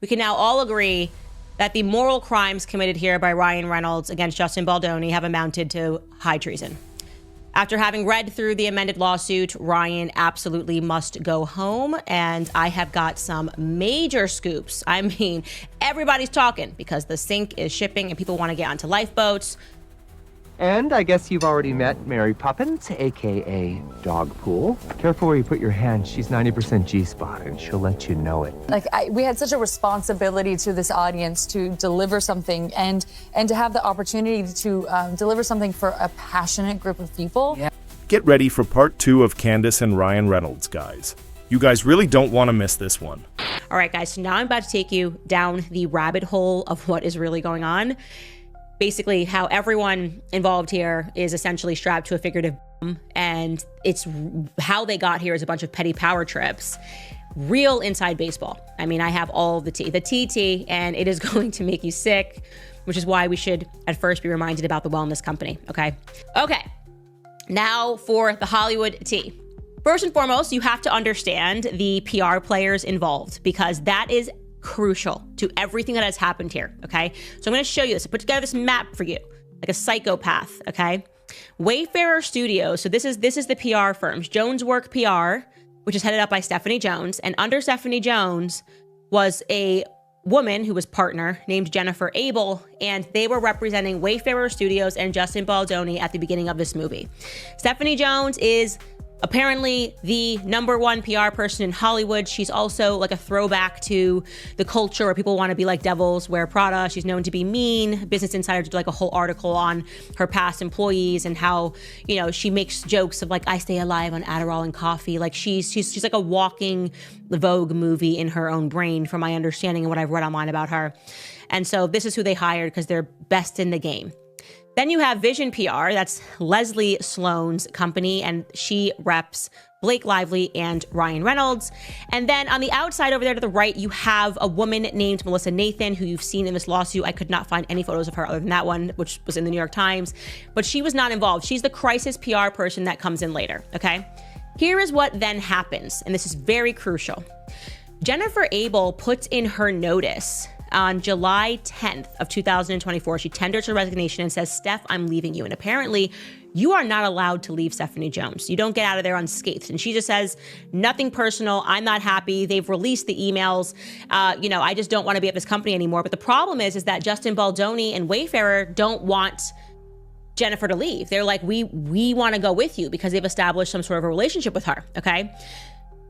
we can now all agree that the moral crimes committed here by Ryan Reynolds against Justin Baldoni have amounted to high treason. After having read through the amended lawsuit, Ryan absolutely must go home, and I have got some major scoops. I mean, everybody's talking because the sink is shipping and people want to get onto lifeboats. And I guess you've already met Mary Poppins, a.k.a. Dogpool. Careful where you put your hand. She's 90% G-spot, and she'll let you know it. We had such a responsibility to this audience to deliver something and to have the opportunity to deliver something for a passionate group of people. Yeah. Get ready for part 2 of Candace and Ryan Reynolds, guys. You guys really don't want to miss this one. All right, guys, so now I'm about to take you down the rabbit hole of what is really going on. Basically, how everyone involved here is essentially strapped to a figurative and it's how they got here is a bunch of petty power trips. Real inside baseball. I mean, I have all the TT, and it is going to make you sick, which is why we should at first be reminded about the wellness company, okay? Okay, now for the Hollywood tea. First and foremost, you have to understand the PR players involved because that is crucial to everything that has happened here, okay? So I'm going to show you this. I put together this map for you, like a psychopath, okay? Wayfarer Studios, so this is the PR firms. Jones Work PR, which is headed up by Stephanie Jones, and under Stephanie Jones was a woman who was partner named Jennifer Abel, and they were representing Wayfarer Studios and Justin Baldoni at the beginning of this movie. Stephanie Jones is apparently the #1 PR person in Hollywood. She's also like a throwback to the culture where people want to be like devils, wear Prada. She's known to be mean. Business Insider did like a whole article on her past employees and how, you know, she makes jokes of like, I stay alive on Adderall and coffee. Like she's like a walking Vogue movie in her own brain, from my understanding and what I've read online about her. And so this is who they hired because they're best in the game. Then you have Vision PR, that's Leslie Sloan's company, and she reps Blake Lively and Ryan Reynolds. And then on the outside over there to the right, you have a woman named Melissa Nathan, who you've seen in this lawsuit. I could not find any photos of her other than that one, which was in the New York Times, but she was not involved. She's the crisis PR person that comes in later, okay? Here is what then happens, and this is very crucial. Jennifer Abel puts in her notice on July 10th of 2024, she tenders her resignation and says, Steph, I'm leaving you. And apparently you are not allowed to leave Stephanie Jones. You don't get out of there unscathed. And she just says, nothing personal. I'm not happy. They've released the emails. I just don't want to be at this company anymore. But the problem is that Justin Baldoni and Wayfarer don't want Jennifer to leave. They're like, we want to go with you because they've established some sort of a relationship with her, okay?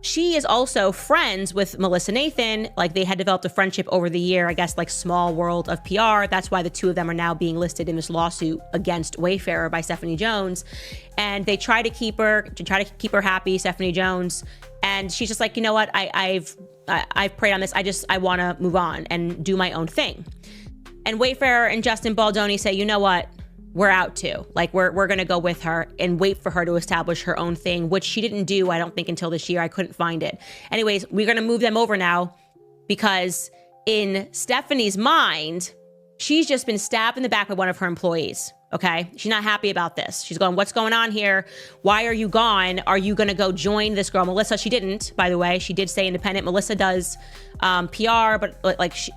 She is also friends with Melissa Nathan. Like they had developed a friendship over the year, I guess, like small world of PR. That's why the two of them are now being listed in this lawsuit against Wayfarer by Stephanie Jones. And they try to keep her happy, Stephanie Jones. And she's just like, you know what? I've prayed on this. I want to move on and do my own thing. And Wayfarer and Justin Baldoni say, you know what? We're out too. Like we're going to go with her and wait for her to establish her own thing, which she didn't do, I don't think, until this year. I couldn't find it. Anyways, we're going to move them over now because in Stephanie's mind, she's just been stabbed in the back by one of her employees. Okay. She's not happy about this. She's going, what's going on here? Why are you gone? Are you going to go join this girl? Melissa, she didn't, by the way. She did stay independent. Melissa does PR, but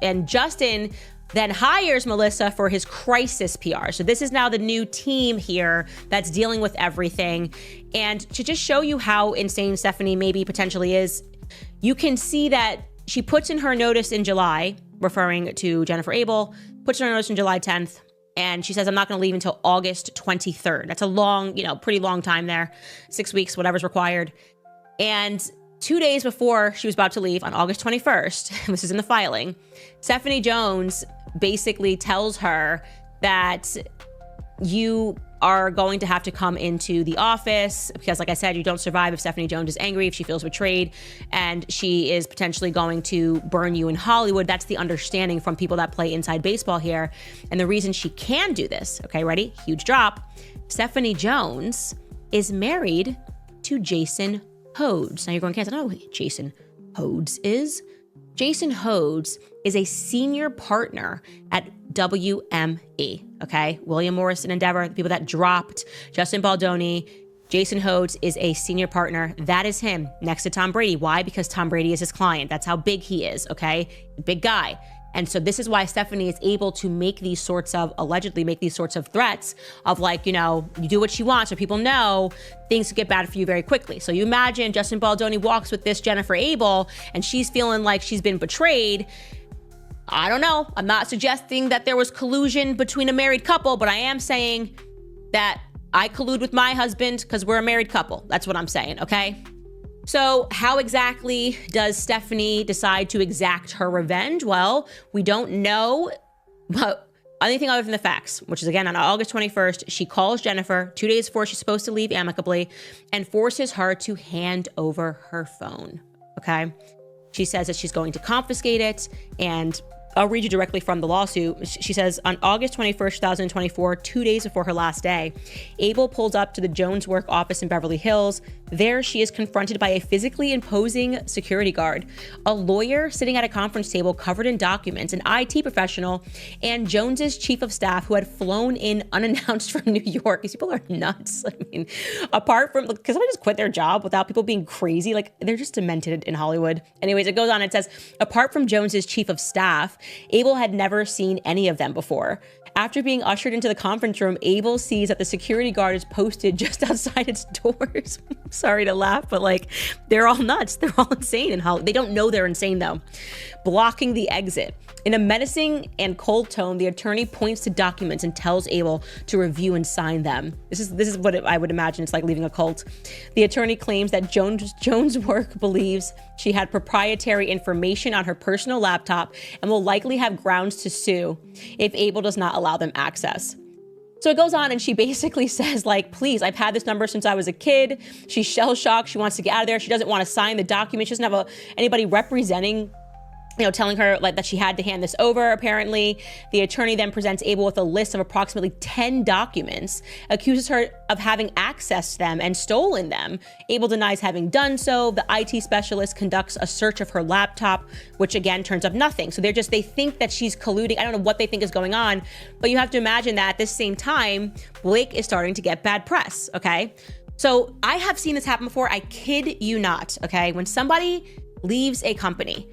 and Justin then hires Melissa for his crisis PR. So this is now the new team here that's dealing with everything. And to just show you how insane Stephanie maybe potentially is, you can see that she puts in her notice in July, referring to Jennifer Abel, puts in her notice on July 10th, and she says, I'm not going to leave until August 23rd. That's a long, pretty long time there, 6 weeks, whatever's required. And 2 days before she was about to leave on August 21st, this is in the filing, Stephanie Jones basically tells her that you are going to have to come into the office because, like I said, you don't survive if Stephanie Jones is angry, if she feels betrayed, and she is potentially going to burn you in Hollywood. That's the understanding from people that play inside baseball here. And the reason she can do this, okay, ready? Huge drop. Stephanie Jones is married to Jason Hodes. Now you're going, Candace, I don't know who Jason Hodes is. Jason Hodes is a senior partner at WME, okay? William Morrison Endeavor, the people that dropped Justin Baldoni Jason Hodes is a senior partner. That is him next to Tom Brady. Why? Because Tom Brady is his client. That's how big he is, okay? Big guy. And so this is why Stephanie is able to make these sorts of, allegedly make these sorts of threats of like, you know, you do what she wants so people know things could get bad for you very quickly. So you imagine Justin Baldoni walks with this Jennifer Abel and she's feeling like she's been betrayed. I don't know. I'm not suggesting that there was collusion between a married couple, but I am saying that I collude with my husband because we're a married couple. That's what I'm saying, okay? So how exactly does Stephanie decide to exact her revenge? Well, we don't know but anything other than the facts, which is again on August 21st, she calls Jennifer 2 days before she's supposed to leave amicably and forces her to hand over her phone, okay? She says that she's going to confiscate it, and I'll read you directly from the lawsuit. She says, on August 21st, 2024, 2 days before her last day, Abel pulls up to the Jones Work office in Beverly Hills. There, she is confronted by a physically imposing security guard, a lawyer sitting at a conference table covered in documents, an IT professional, and Jones's chief of staff who had flown in unannounced from New York. These people are nuts. I mean, apart from, because somebody just quit their job without people being crazy, like they're just demented in Hollywood. Anyways, it goes on. It says, apart from Jones's chief of staff, Abel had never seen any of them before. After being ushered into the conference room, Abel sees that the security guard is posted just outside its doors. Sorry to laugh, but like, they're all nuts. They're all insane in Hollywood. They don't know they're insane though. Blocking the exit. In a menacing and cold tone, the attorney points to documents and tells Abel to review and sign them. This is what I would imagine it's like leaving a cult. The attorney claims that Jones Work believes she had proprietary information on her personal laptop and will likely have grounds to sue if Abel does not allow them access. So it goes on and she basically says like, please, I've had this number since I was a kid. She's shell shocked. She wants to get out of there. She doesn't want to sign the document. She doesn't have anybody representing, telling her like that she had to hand this over, apparently. The attorney then presents Abel with a list of approximately 10 documents, accuses her of having access to them and stolen them. Abel denies having done so. The IT specialist conducts a search of her laptop, which again turns up nothing. So they think that she's colluding. I don't know what they think is going on, but you have to imagine that at the same time, Blake is starting to get bad press, okay? So I have seen this happen before. I kid you not, okay? When somebody leaves a company,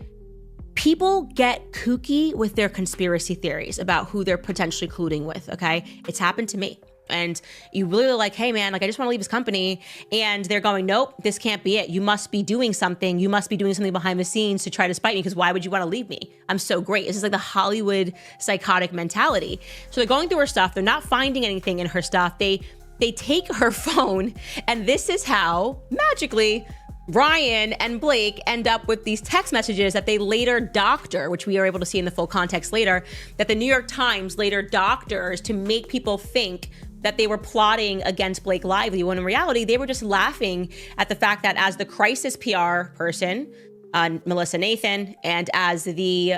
people get kooky with their conspiracy theories about who they're potentially colluding with, okay? It's happened to me. And you really are like, hey man, like I just want to leave this company. And they're going, nope, this can't be it. You must be doing something. You must be doing something behind the scenes to try to spite me, because why would you want to leave me? I'm so great. This is like the Hollywood psychotic mentality. So they're going through her stuff. They're not finding anything in her stuff. They take her phone, and this is how magically Ryan and Blake end up with these text messages that they later doctor, which we are able to see in the full context later, that the New York Times later doctors to make people think that they were plotting against Blake Lively, when in reality, they were just laughing at the fact that as the crisis PR person, Melissa Nathan, and as the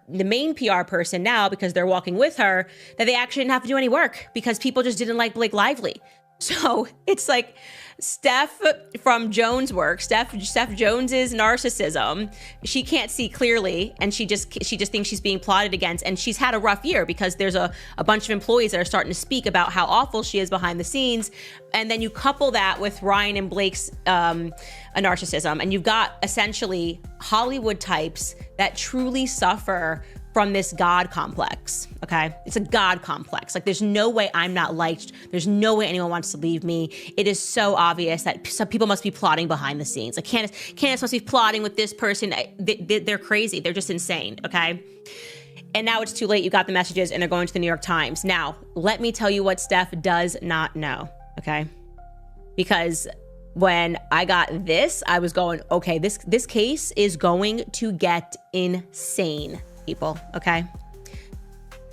main PR person now, because they're walking with her, that they actually didn't have to do any work because people just didn't like Blake Lively. So it's like Steph from Jones Work, Steph Jones's narcissism. She can't see clearly, and she just thinks she's being plotted against. And she's had a rough year because there's a bunch of employees that are starting to speak about how awful she is behind the scenes. And then you couple that with Ryan and Blake's a narcissism, and you've got essentially Hollywood types that truly suffer from this God complex, okay? It's a God complex. Like, there's no way I'm not liked. There's no way anyone wants to leave me. It is so obvious that some people must be plotting behind the scenes. Like, Candace must be plotting with this person. They're crazy. They're just insane, okay? And now it's too late. You got the messages, and they're going to the New York Times. Now, let me tell you what Steph does not know, okay? Because when I got this, I was going, okay, this case is going to get insane, people, okay?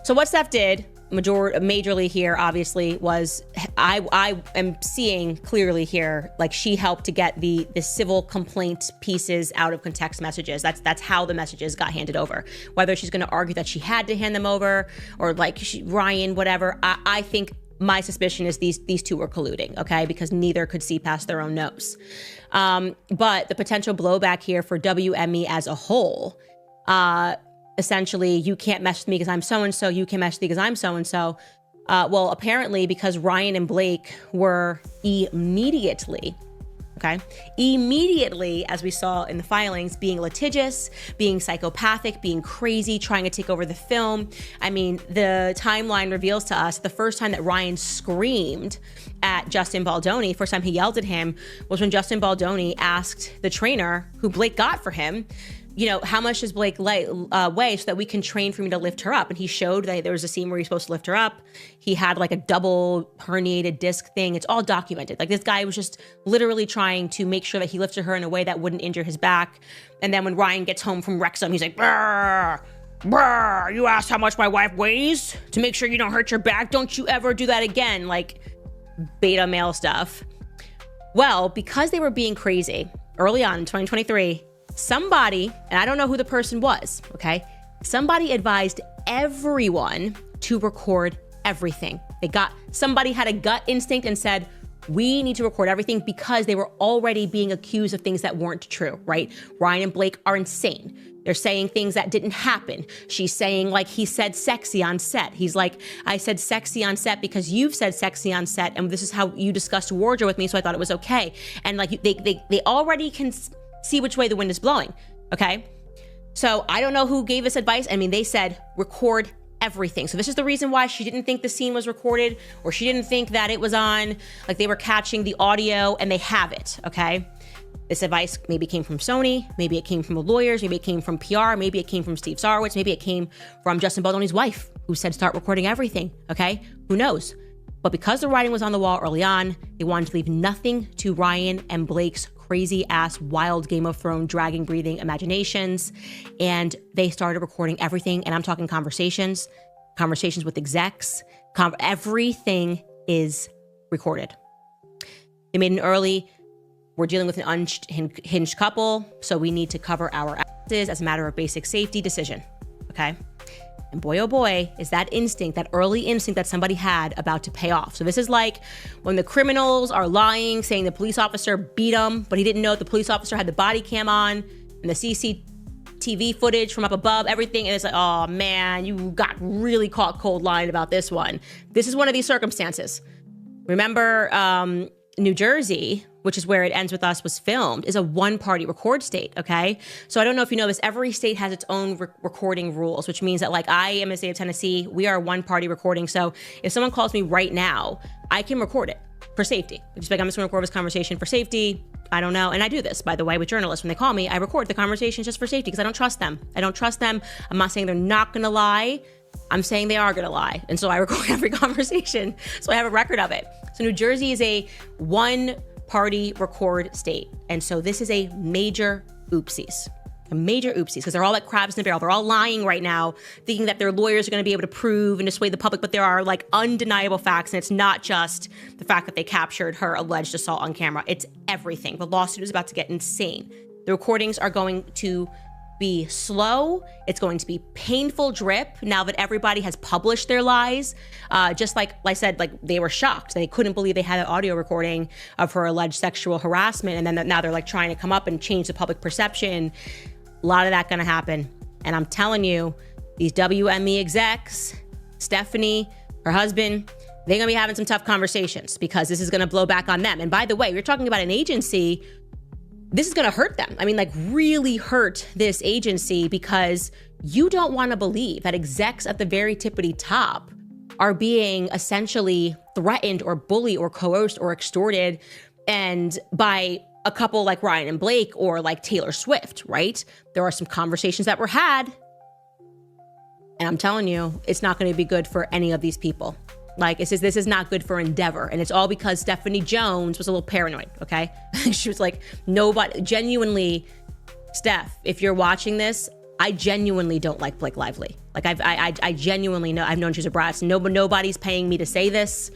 So what Steph did majorly here, obviously, was I am seeing clearly here, like, she helped to get the civil complaint pieces out of text messages. That's how the messages got handed over. Whether she's going to argue that she had to hand them over, or like Ryan, whatever, I think my suspicion is these two were colluding, okay? Because neither could see past their own nose. But the potential blowback here for WME as a whole, essentially, you can't mess with me because I'm so-and-so, you can't mess with me because I'm so-and-so. Well, apparently because Ryan and Blake were immediately, as we saw in the filings, being litigious, being psychopathic, being crazy, trying to take over the film. I mean, the timeline reveals to us the first time that Ryan screamed at Justin Baldoni, first time he yelled at him, was when Justin Baldoni asked the trainer who Blake got for him, you know, how much does Blake weigh so that we can train for me to lift her up? And he showed that there was a scene where he's supposed to lift her up. He had like a double herniated disc thing. It's all documented. Like this guy was just literally trying to make sure that he lifted her in a way that wouldn't injure his back. And then when Ryan gets home from Wrexham, he's like, brr, brr, you asked how much my wife weighs to make sure you don't hurt your back. Don't you ever do that again. Like beta male stuff. Well, because they were being crazy early on in 2023, somebody, and I don't know who the person was, okay? Somebody advised everyone to record everything. Somebody had a gut instinct and said, we need to record everything because they were already being accused of things that weren't true, right? Ryan and Blake are insane. They're saying things that didn't happen. She's saying like he said sexy on set. He's like, I said sexy on set because you've said sexy on set and this is how you discussed wardrobe with me, so I thought it was okay. And like they already can see which way the wind is blowing, okay? So I don't know who gave this advice. I mean, they said record everything. So this is the reason why she didn't think the scene was recorded or she didn't think that it was on, like they were catching the audio and they have it, okay? This advice maybe came from Sony, maybe it came from the lawyers, maybe it came from PR, maybe it came from Steve Sarowitz, maybe it came from Justin Baldoni's wife who said start recording everything, okay? Who knows? But because the writing was on the wall early on, they wanted to leave nothing to Ryan and Blake's crazy ass, wild Game of Thrones, dragging, breathing imaginations. And they started recording everything. And I'm talking conversations with execs. Everything is recorded. They made an early, we're dealing with an unhinged couple, so we need to cover our asses as a matter of basic safety decision, okay? And boy, oh boy, is that instinct, that early instinct that somebody had about to pay off. So this is like when the criminals are lying, saying the police officer beat them, but he didn't know that the police officer had the body cam on and the CCTV footage from up above, everything. And it's like, oh man, you got really caught cold lying about this one. This is one of these circumstances. Remember, New Jersey, which is where It Ends With Us was filmed, is a one-party record state, okay? So I don't know if you know this, every state has its own recording rules, which means that like I am in the state of Tennessee, we are one-party recording. So if someone calls me right now, I can record it for safety. Just like I'm just gonna record this conversation for safety. I don't know. And I do this, by the way, with journalists. When they call me, I record the conversation just for safety because I don't trust them. I'm not saying they're not gonna lie. I'm saying they are gonna lie. And so I record every conversation. So I have a record of it. So New Jersey is a one-party record state. And so this is a major oopsies. Because they're all like crabs in the barrel. They're all lying right now, thinking that their lawyers are going to be able to prove and dissuade the public, but there are like undeniable facts. And it's not just the fact that they captured her alleged assault on camera. It's everything. The lawsuit is about to get insane. The recordings are going to be slow. It's going to be painful drip now that everybody has published their lies. Just like I said, like they were shocked. They couldn't believe they had an audio recording of her alleged sexual harassment. And then now they're like trying to come up and change the public perception. A lot of that gonna happen. And I'm telling you, these WME execs, Stephanie, her husband, they're gonna be having some tough conversations because this is gonna blow back on them. And by the way, we're talking about an agency, this is gonna hurt them. I mean, like really hurt this agency because you don't wanna believe that execs at the very tippity top are being essentially threatened or bullied or coerced or extorted and by a couple like Ryan and Blake or like Taylor Swift, right? There are some conversations that were had. And I'm telling you, it's not going to be good for any of these people. Like this is not good for Endeavor. And it's all because Stephanie Jones was a little paranoid, okay? She was like, nobody, genuinely, Steph, if you're watching this, I genuinely don't like Blake Lively. Like I genuinely know, I've known she's a brat. Nobody's paying me to say this.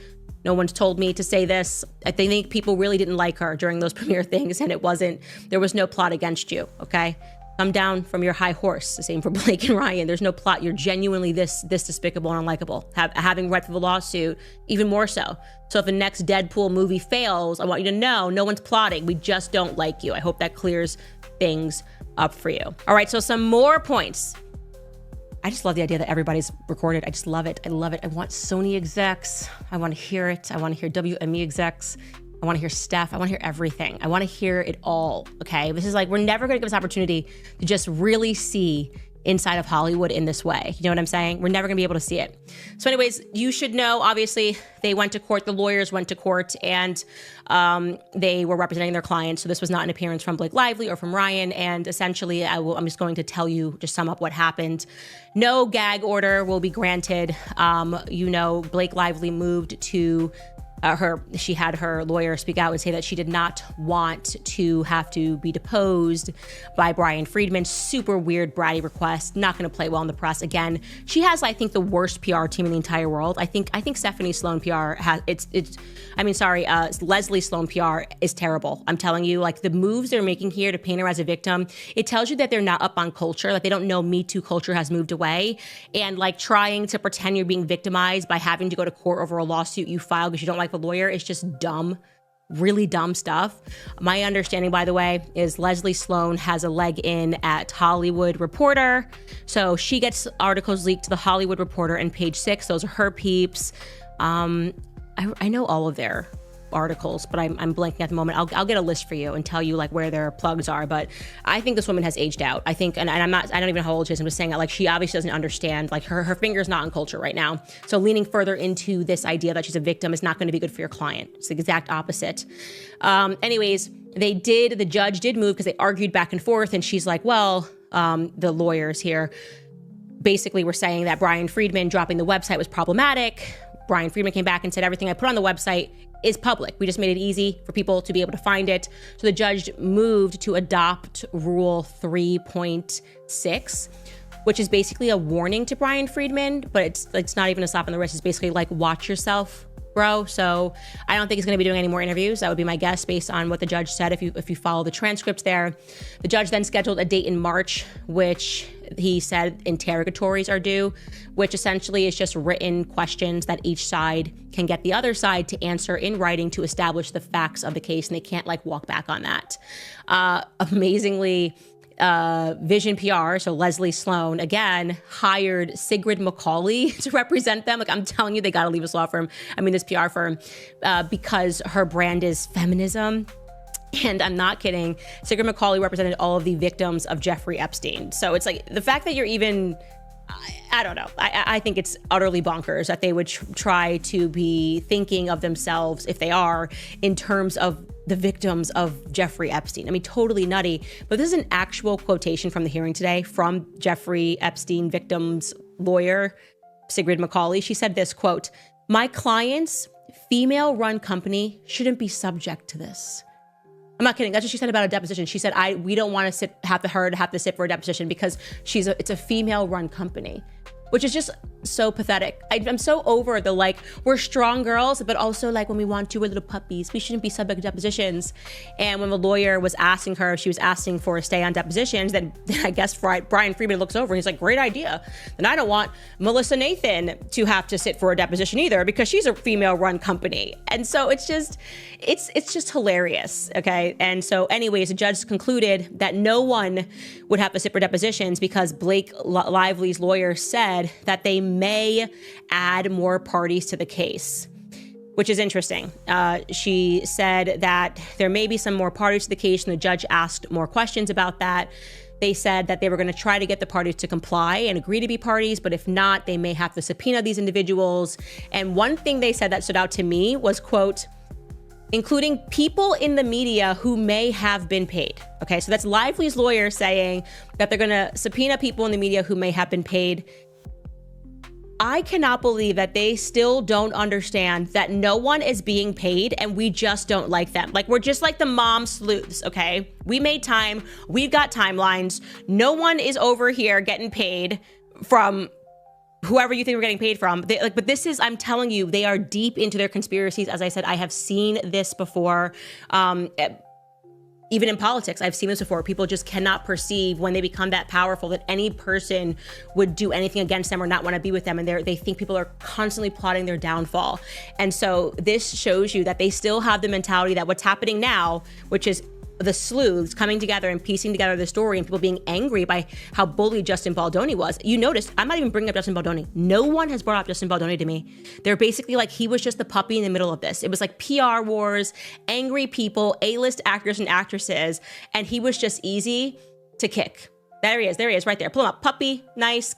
No one's told me to say this. I think people really didn't like her during those premiere things, and there was no plot against you, okay? Come down from your high horse. The same for Blake and Ryan. There's no plot. You're genuinely this despicable and unlikable. Having read through the lawsuit, even more so. So if the next Deadpool movie fails, I want you to know no one's plotting. We just don't like you. I hope that clears things up for you. All right, so some more points. I just love the idea that everybody's recorded. I just love it. I love it. I want Sony execs. I want to hear it. I want to hear WME execs. I want to hear Steph. I want to hear everything. I want to hear it all. Okay. This is like, we're never going to give this opportunity to just really see inside of Hollywood in this way. You know what I'm saying? We're never going to be able to see it. So anyways, you should know, obviously, they went to court, the lawyers went to court, and they were representing their clients. So this was not an appearance from Blake Lively or from Ryan. And essentially, I'm just going to tell you, just sum up what happened. No gag order will be granted. Blake Lively moved to she had her lawyer speak out and say that she did not want to have to be deposed by Brian Friedman. Super weird, bratty request. Not going to play well in the press. Again, she has, I think, the worst PR team in the entire world. I think Stephanie Sloan PR has Leslie Sloan PR is terrible. I'm telling you, like the moves they're making here to paint her as a victim, it tells you that they're not up on culture. Like they don't know Me Too culture has moved away, and like trying to pretend you're being victimized by having to go to court over a lawsuit you filed because you don't like the lawyer is just dumb, really dumb stuff. My understanding, by the way, is Leslie Sloan has a leg in at Hollywood Reporter. So she gets articles leaked to the Hollywood Reporter and Page Six. Those are her peeps. I know all of their articles, but I'm blanking at the moment. I'll get a list for you and tell you like where their plugs are. But I think this woman has aged out. I think, and I don't even know how old she is. I'm just saying like she obviously doesn't understand. Like her finger's not on culture right now. So leaning further into this idea that she's a victim is not going to be good for your client. It's the exact opposite. Anyways, the judge did move because they argued back and forth, and she's like, well, the lawyers here basically were saying that Brian Friedman dropping the website was problematic. Brian Friedman came back and said everything I put on the website is public. We just made it easy for people to be able to find it. So the judge moved to adopt Rule 3.6, which is basically a warning to Brian Friedman, but it's not even a slap on the wrist. It's basically like, watch yourself, bro. So I don't think he's going to be doing any more interviews. That would be my guess based on what the judge said. If you follow the transcript there, the judge then scheduled a date in March, which he said interrogatories are due, which essentially is just written questions that each side can get the other side to answer in writing to establish the facts of the case, and they can't like walk back on that. Amazingly, Vision PR, so Leslie Sloan, again, hired Sigrid McCauley to represent them. Like, I'm telling you, they got to leave this PR firm, because her brand is feminism. And I'm not kidding. Sigrid McCauley represented all of the victims of Jeffrey Epstein. So it's like the fact that you're even, I don't know. I think it's utterly bonkers that they would try to be thinking of themselves, if they are, in terms of the victims of Jeffrey Epstein. I mean, totally nutty. But this is an actual quotation from the hearing today from Jeffrey Epstein victims lawyer, Sigrid McCauley. She said this, quote, "My client's female-run company shouldn't be subject to this." I'm not kidding. That's what she said about a deposition. She said, we don't want to have to sit for a deposition because it's a female-run company, which is just so pathetic. I'm so over the like, we're strong girls, but also like when we want to, we're little puppies. We shouldn't be subject to depositions. And when the lawyer was asking her if she was asking for a stay on depositions, then I guess Brian Friedman looks over and he's like, great idea. And I don't want Melissa Nathan to have to sit for a deposition either because she's a female-run company. And so it's just hilarious, okay? And so anyways, the judge concluded that no one would have to sit for depositions because Blake Lively's lawyer said that they may add more parties to the case, which is interesting. She said that there may be some more parties to the case, and the judge asked more questions about that. They said that they were going to try to get the parties to comply and agree to be parties, but if not, they may have to subpoena these individuals. And one thing they said that stood out to me was, quote, including people in the media who may have been paid. Okay, so that's Lively's lawyer saying that they're going to subpoena people in the media who may have been paid. I cannot believe that they still don't understand that no one is being paid and we just don't like them. Like, we're just like the mom sleuths, okay? We made time. We've got timelines. No one is over here getting paid from whoever you think we're getting paid from. But this is, I'm telling you, they are deep into their conspiracies. As I said, I have seen this before. Even in politics, I've seen this before. People just cannot perceive when they become that powerful that any person would do anything against them or not want to be with them. And they think people are constantly plotting their downfall. And so this shows you that they still have the mentality that what's happening now, which is the sleuths coming together and piecing together the story and people being angry by how bullied Justin Baldoni was. You notice, I'm not even bringing up Justin Baldoni. No one has brought up Justin Baldoni to me. They're basically like, he was just the puppy in the middle of this. It was like PR wars, angry people, A-list actors and actresses, and he was just easy to kick. There he is right there. Pull him up. Puppy, nice,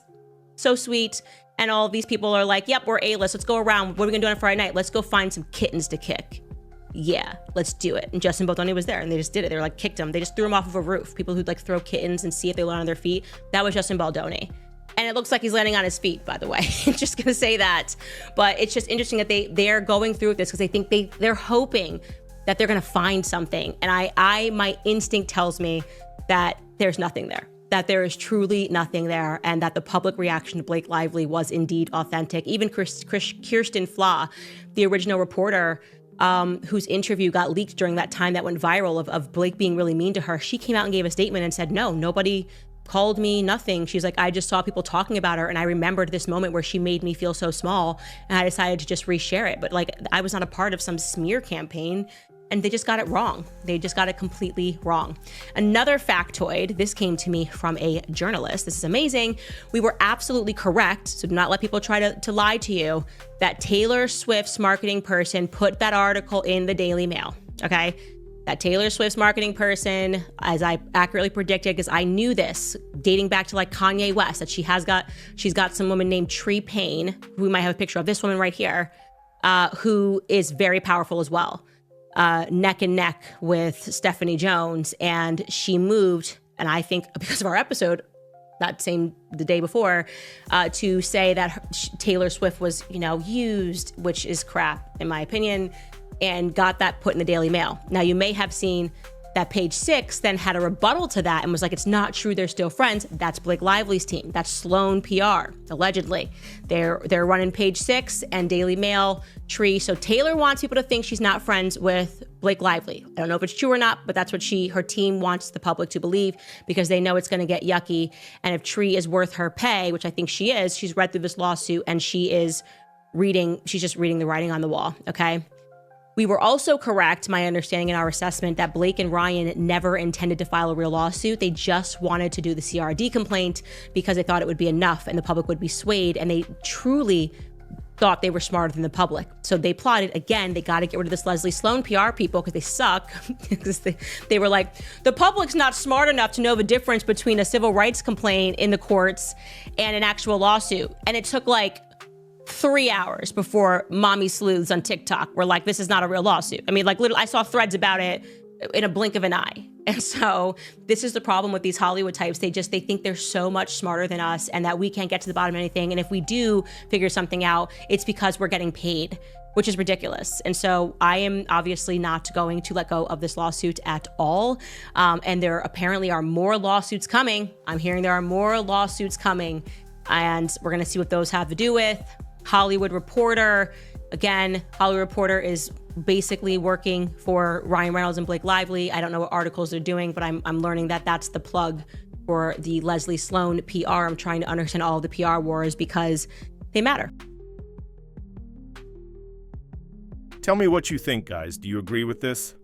so sweet. And all of these people are like, yep, we're A-list. Let's go around. What are we gonna do on Friday night? Let's go find some kittens to kick. Yeah, let's do it. And Justin Baldoni was there and they just did it. They were like, kicked him. They just threw him off of a roof. People who'd like throw kittens and see if they land on their feet. That was Justin Baldoni. And it looks like he's landing on his feet, by the way. Just gonna say that. But it's just interesting that they're going through this because they think they're hoping that they're gonna find something. And my instinct tells me that there's nothing there. That there is truly nothing there, and that the public reaction to Blake Lively was indeed authentic. Even Kirsten Flaw, the original reporter, whose interview got leaked during that time that went viral of Blake being really mean to her, she came out and gave a statement and said, no, nobody called me, nothing. She's like, I just saw people talking about her and I remembered this moment where she made me feel so small and I decided to just reshare it. But like, I was not a part of some smear campaign. And they just got it wrong. They just got it completely wrong. Another factoid, this came to me from a journalist. This is amazing. We were absolutely correct, so do not let people try to lie to you, that Taylor Swift's marketing person put that article in the Daily Mail, okay? That Taylor Swift's marketing person, as I accurately predicted, because I knew this, dating back to like Kanye West, that she's got some woman named Tree Payne, who we might have a picture of, this woman right here, who is very powerful as well. Neck and neck with Stephanie Jones, and she moved, and I think because of our episode the day before, to say that Taylor Swift was, used, which is crap in my opinion, and got that put in the Daily Mail. Now you may have seen that Page Six then had a rebuttal to that and was like, it's not true, they're still friends. That's Blake Lively's team. That's Sloan PR, allegedly. They're running Page Six and Daily Mail, Tree. So Taylor wants people to think she's not friends with Blake Lively. I don't know if it's true or not, but that's what her team wants the public to believe because they know it's going to get yucky. And if Tree is worth her pay, which I think she is, she's read through this lawsuit and she's just reading the writing on the wall, okay? We were also correct, my understanding in our assessment, that Blake and Ryan never intended to file a real lawsuit. They just wanted to do the CRD complaint because they thought it would be enough and the public would be swayed, and they truly thought they were smarter than the public. So they plotted, again, they got to get rid of this Leslie Sloan PR people because they suck. Because they were like, the public's not smart enough to know the difference between a civil rights complaint in the courts and an actual lawsuit. And it took like 3 hours before mommy sleuths on TikTok were like, this is not a real lawsuit. I mean, like, literally, I saw threads about it in a blink of an eye. And so this is the problem with these Hollywood types. They think they're so much smarter than us and that we can't get to the bottom of anything. And if we do figure something out, it's because we're getting paid, which is ridiculous. And so I am obviously not going to let go of this lawsuit at all. And there apparently are more lawsuits coming. I'm hearing there are more lawsuits coming, and we're going to see what those have to do with. Hollywood Reporter. Again, Hollywood Reporter is basically working for Ryan Reynolds and Blake Lively. I don't know what articles they're doing, but I'm learning that that's the plug for the Leslie Sloan PR. I'm trying to understand all of the PR wars because they matter. Tell me what you think, guys. Do you agree with this?